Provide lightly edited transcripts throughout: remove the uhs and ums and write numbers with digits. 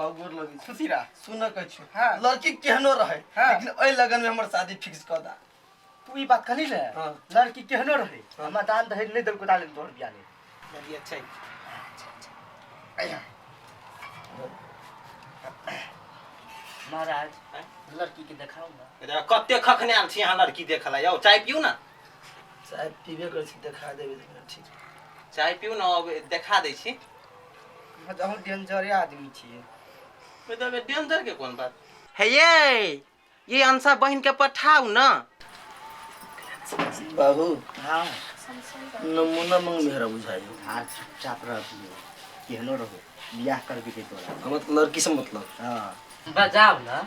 बाबूर लगी खुशी रह सुन कह छु हां लड़की केहनो रहे लेकिन ओइ लगन में हमर शादी फिक्स कर दा तू ई बात कहली ले लड़की केहनो रहे हम दान दहेज नहीं देल को डाले तोड़ बिया ले चलिए अच्छा महाराज लड़की के देखाऊ ना कते खखने आल छी यहाँ लड़की देखला जाओ चाय पियो ना चाय पीबे कर छी देखा देबे ठीक चाय पियो ना अब देखा दै छी हम डेंजर आदमी छी तो डेंजर के कौन बात है ये अंसा बहन के पठाऊ ना बाबू हां नमूना मंग मेरा बुझाई हां चुपचाप रह केहनो रहो बियाह कर भी के तोरा हमत लड़की से मतलब हां बजाओ ना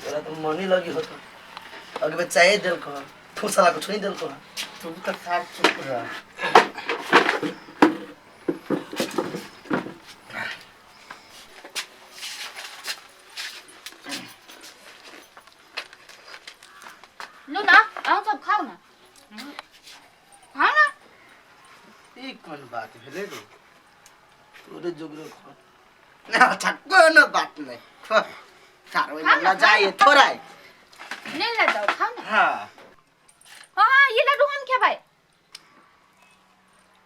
तोरा तो मनी लगी होत अगबे चाय देल को फुसला को छुई देल को तू तो साथ चुप रह लो ना आओ सब खाओ ना खाओ ना ई कौन बात भेले रे तोरे जोगरे खा ना ठक्को न बात नहीं सारो ना जाए थोड़ा नहीं ले जाओ खाओ ना हां हाँ ये लड्डू हम क्या भाई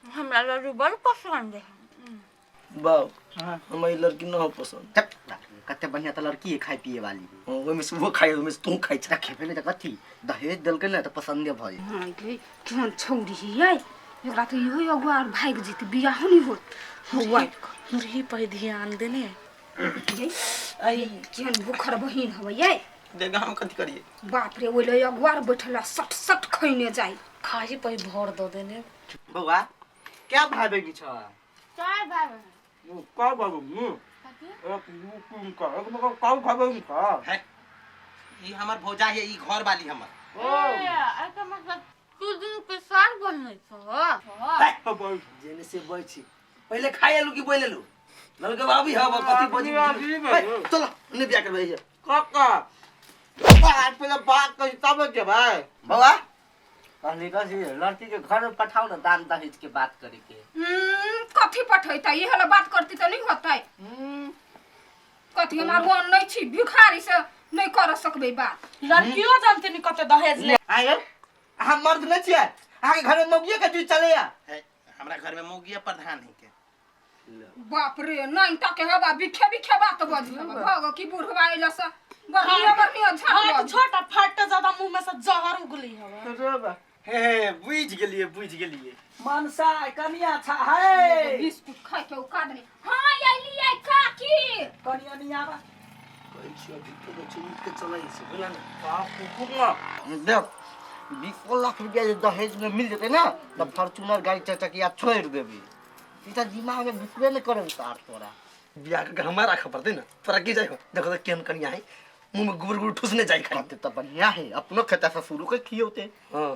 हमरा लड्डू बड़ पसंद है बाऊ हमारी लड़की न हो पसंद कते बढ़िया त लड़की है खाए पिए वाली ओइ में से वो खाए ओइ में से तू खाई छ रखे पहले त कथी दहेज देल के न त पसंदे भई हां के केहन छौरी है एकरा तो इहो अगुआ और भाग जीत बियाह नहीं होत हुआ मुरही पर ध्यान देने आई केहन बुखर बहिन हवे ये देगा हम कथी करिए बाप रे ओले अगुआर बैठला सट सट खइने जाई खाही पर भर दो देने बउआ क्या भावेगी छ चाय भाई का बाबू का भावेगी का है ये हमर भौजा है ई घर वाली हमर ऐसा मतलब तू दिन पे साल बनले छ जेने से बैठी पहले खाए लू की बोले लू ललका बाबी हवा कथी बजी चलो ने बिया करबे काका आज पहले बात कही तब के भाई बाबा कहली कथी लड़की के घर में पठाओ ना दान दहेज के बात करे के कथी पठैता ये हला बात करती त नहीं होतै कथी हमार मन नहीं छी भिखारी से नहीं कर सकबे बात लड़कियों जानते नहीं कते दहेज ले आए हम मर्द न छियै आके घर में मौगिया के चीज चले या हमरा घर में मौगिया प्रधान है के बाप रे नहीं तक हवा बिखे बिखे बात बजी भग की बुढ़वा एला से बढ़िया हां झाड़ छोटा फट ज्यादा मुंह में से जहर उगली हवा हे बुझ गेलिए मनसा कनिया छा है बिस्कुट खाए के उकाद नहीं हां आइली आई काकी कनिया नहीं आवा कोई छियो बिके के चुन के चलाई से बोला ना का कुकुमा देख 20 लाख रुपया दहेज में मिल जते ना तब फॉर्च्यूनर गाड़ी चचकिया छोड़ देबी इता दिमाग में घुसबे न करे तार तोरा बिया के हमारा खबर दे ना तोरा की जाई देखो तो केन कनिया है मुंह में गुबर गुबर ठुसने जाई खाई खाते तो बढ़िया है अपनो खेता से शुरू के खियोते हां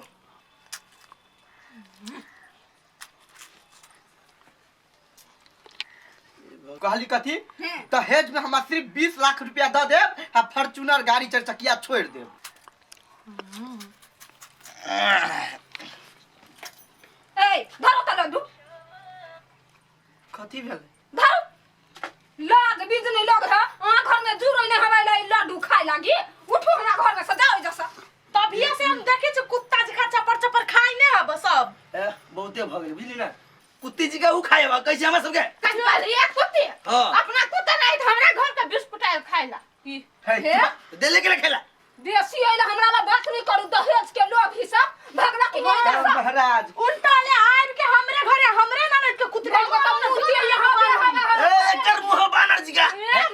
कहली कथी दहेज में हम सिर्फ 20 लाख रुपया द दे आ फॉर्च्यूनर गाड़ी चार चकिया छोड़ दे ए धरो त लड्डू कथी भेल धरो लाग बिजनी लग है आ घर में जुरो ने हवाई लाई लड्डू खाए लागी उठो हमरा घर में सजाओ जैसा तभिए से हम देखे छ कुत्ता जी का चपर चपर खाई ने हब सब ए बहुते भगले बुझली ना कुत्ती जी का उ खाए बा कैसे हमरा सब के कहीं वाली एक कुत्ती हां अपना कुत्ता नहीं तो हमरा घर का बिस्कुट आए खाइला की है दे लेके खेला देसी आइला हमरा ला बात नहीं करू दहेज के लोभ ही सब भगला की नहीं जैसा महाराज उल्टा ले आइब के हमरे घरे हमरे ननद के कुत्ता को तो मुंह दिया यहाँ ए कर मुंह बानर जी का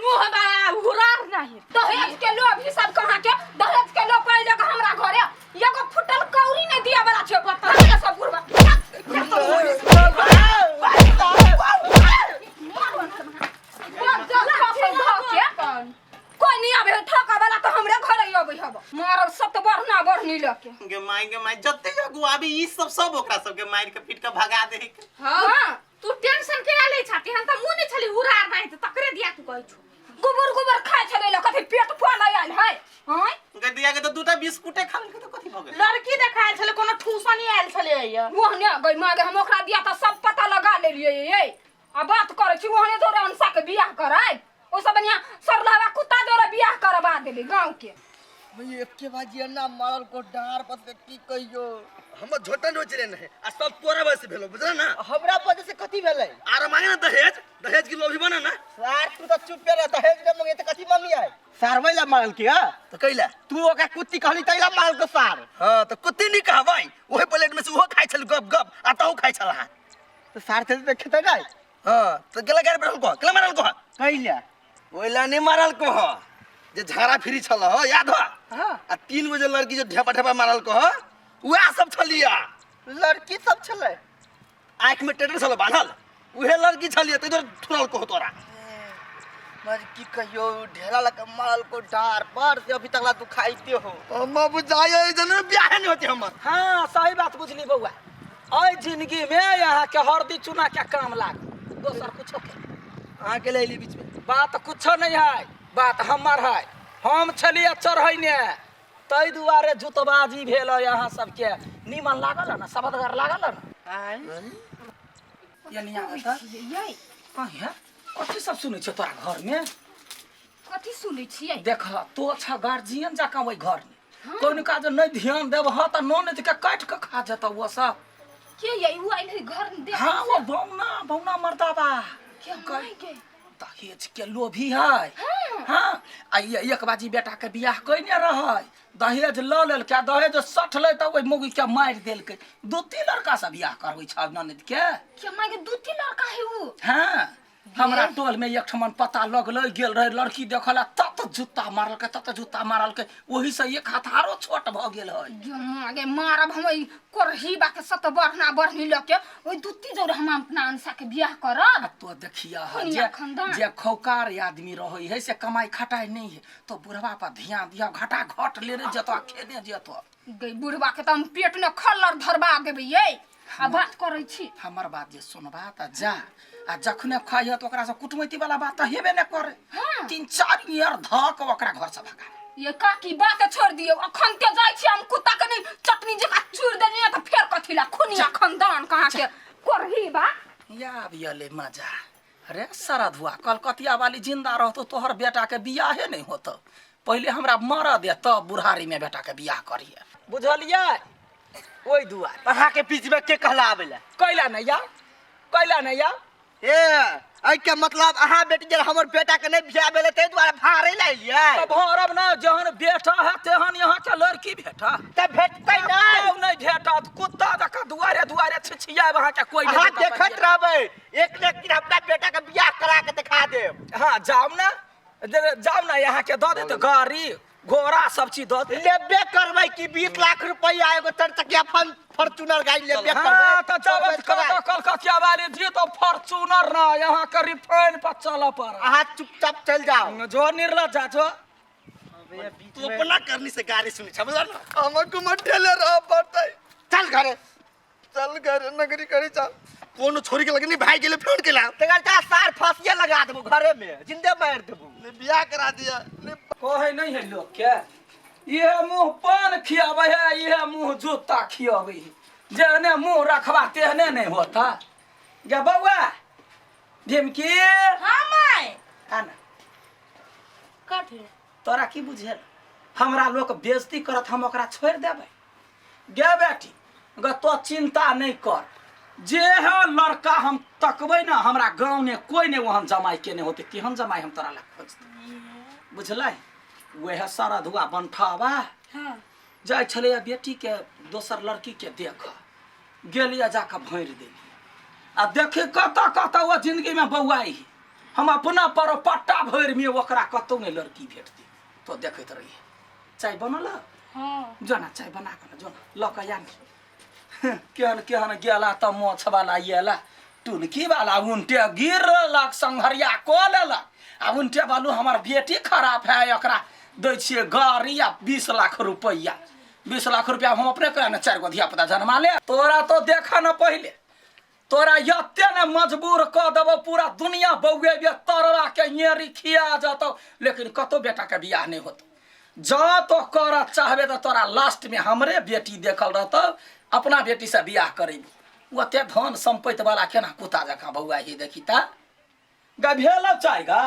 मुंह बा हुरार नहीं दहेज के लोभ ही सब कहां के दहेज के लोभ पहले का हमरा घरे एगो फुटल कौरी नहीं दिया बला छे बता सब बुरबा कोई नहीं आवे ठका वाला तो हमरे घर ही आवे हब मारब सब तो बढ़ना बढ़नी लके के माई जत्ते जगु आबे ई सब ओकरा सब के मार के पीट के भगा दे हां तू टेंशन के ले छाती हम त मुंह नहीं छली हुरार नहीं त तकरे दिया तू कहै छु गुबर गुबर खाए छले ल कथि पेट फल आयल है हां के दिया के तो दूटा बिस्कुटे खा के तो कथि भ गेल लड़की देखायल छले कोनो ठूसनी आयल छले या ओहने गई मागे हम ओकरा दिया त सब पता लगा लेलिए ये आ बात करे छी ओहने तोरे अंसा के बियाह कराय देबे गांव के। मैं एक के बाजी ना मारल को डार पर से की कहियो हम झोटा नोच रहे नहीं आ सब तोरा वजह से भेलो बुझला ना। हमरा वजह से कथी भेलै आर मांगे ना दहेज दहेज की लोभी बना ना। सार तू तो चुप पे रहता है जब मंगे त कथी मांगी है सार वैला मारल के हां तो कैला तू ओका कुत्ती कहली तैला मारल को सार हां तो कुत्ती नहीं कहा भाई ओहे प्लेट में से वो खाइ छल गप गप आताऊ खाइ छल हां तो सार थे देखते नहीं हां तो गेला गार बैठल को केला मारल को कैला ओइला नहीं मारल को हो जे झाड़ा फिरी छल हो याद हो हां आ 3 बजे लड़की जो ढेपा ढेपा मारल को हो वह सब छलिया लड़की सब छले आंख में टेटर छल बांधल उहे लड़की छलिया तो इधर थुरल को तोरा मर की कहियो ढेला लगा मारल को डार पर से अभी तकला तू खाइते हो हम बुझाए जन ब्याह नहीं होते हमर। हाँ सही बात बुझली बउआ। ओइ जिंदगी में यहाँ के हरदी चुना के काम लाग दोसर कुछ आ के ले ली बीच में बात कुछ नहीं है, बात हमर है। हम छलिए चढ़ैने तै दुआरे जुतबाजी भेल यहाँ सबके निमन लागल ना सबदगर लागल ना। ये नहीं आता ये कहीं है कथी सब सुनै छ तोरा घर में। कथी सुनै छियै? देख तो अच्छा गार्जियन जाका ओइ घर में कोन का जो नहीं ध्यान देब ह त नोन के काट के खा जता वो सब। के यही वो आइल है घर में देख। हाँ वो बौना बौना मर्दाबा के गाय के दहेज के लोभी है। हाँ आ ये एक बाजी बेटा के बियाह कइने रहै दहेज ल लेल के दहेज सठ ले त ओइ मौगी के मार देल के दू तीन लड़का से बियाह करबै छ ननद के। के माय के 2-3 लड़का है वो। हाँ हमरा टोल में एक ठमन पता लगल गेल रहे लड़की देखला तत जूता मारल के तत जूता मारल के वही से एक हथारो छोट भ गेल है। आगे मारब हम करही बा के सत बढ़ना बढ़नी लके ओइ 2-3 जोर हम अपना अंसा के बियाह करब। तो देखिया है दुनिया खानदान। जे खौकार आदमी रहै है से कमाई खटाई नहीं है तो बुढ़वा पर ध्यान दिया घटा घट लेने जतो खेने जतो गई बुढ़वा के त हम पेट में खल्लर धरबा देबै ये। आ बात करै छी हमर बात जे सुनबा त जा आ जखने खाइह तो ओकरा से कुटमैती वाला बात त हेबे न करे। हाँ। 3-4 ईयर धक ओकरा घर से भगा। ये काकी बात छोड़ दियो अखन के जाय छी हम कुत्ता के नहीं चटनी जका चूर देनी त फेर कथिला खुनिया खानदान कहां के करही बा। या बियाले मजा अरे सारा धुआ कलकतिया वाली जिंदा रहतो तोहर बेटा के बियाहे नहीं होतो। पहले हमरा मर दे तब बुढ़ारी में बेटा के बियाह करिए बुझलिए। ओइ दुआ अहा के बीच में के कहला आवेला कैला नहीं या कैला नहीं या ए आई के मतलब अहा बेटी जे हमर बेटा के नहीं बियाह भेले ते द्वारा भारे लै लिया तब भरब ना जहन बेटा है तेहन यहाँ के लड़की भेटा त भेटतै नहीं तब नहीं भेटा कुत्ता जका दुआरे दुआरे छिछिया वहां के कोई अहा नहीं देखत रहबै एक न एक दिन अपना बेटा के बियाह करा के दिखा देब। हाँ जाओ ना यहाँ के दे देते गाड़ी घोड़ा सब चीज दे दे। लेबे करबै कि 20 लाख रुपया एगो चरचकिया फॉर्च्यूनर गाड़ी लेबे करबै। हाँ तो जब कलकतिया वाली जी तो फॉर्च्यूनर ना यहाँ के रिफाइन पर चल पर अहा चुपचाप चल जाओ जो निर्लज जो तू अपना करनी से गाड़ी सुनी समझला ना। हमको मत ठेले रह पड़तै चल घरे नगरी करी चल कोनो छोरी के लगनी भाई गेले फोन केला तेगर का सार फांसिया लगा देबो घरे में जिंदे मार देबो ने बियाह करा दिया ने कोई नहीं है लोग के ये मुंह पान खियावे है ये मुंह जूता खियावे है जेने मुंह रखवा तेहने नहीं होता। गे बउआ ढिमकी हां माय आना कथि तोरा की बुझेल हमरा लोग बेइज्जती करत हम ओकरा छोड़ देबै। गे बेटी ग तो चिंता नहीं कर जे है लड़का हम तकबै ना हमरा गांव में कोई नहीं वहन जमाई के नहीं होते केहन जमाई हम तोरा ला खोजते बुझलै। वह सारा धुआ बंठावा हां जाय छले बेटी के दोसर लड़की के देख गेलिया जाके भैर देली आ देखे कत कत वो जिंदगी में बउआई हम अपना पर पट्टा भैर में ओकरा कतौ नहीं लड़की भेटती तो देखत रही चाय बनल हां जना चाय बना के जना ल के यानी केहन केहन गेला त मोछ वाला येला टुनकी वाला उनटे गिर लक संघरिया को लेलक आ उनटे बालू हमार बेटी खराब है एकरा दै छिए गाड़ी आ 20 लाख रुपया 20 लाख रुपया हम अपने कहे न 4 गो धिया पुता जन्मा ले तोरा तो देखा न पहले तोरा यत्ते न मजबूर क देबो पूरा दुनिया बौगे बे तरवा के येरी खिया जतो लेकिन कतो बेटा के बियाह नहीं होतो। जा तो कर चाहबे तो तोरा लास्ट में हमरे बेटी देखल रहतो अपना बेटी से बियाह करेबी ओते धन संपत्ति वाला केना कुत्ता जका बौआ ही देखी ता गा भेल चाय गा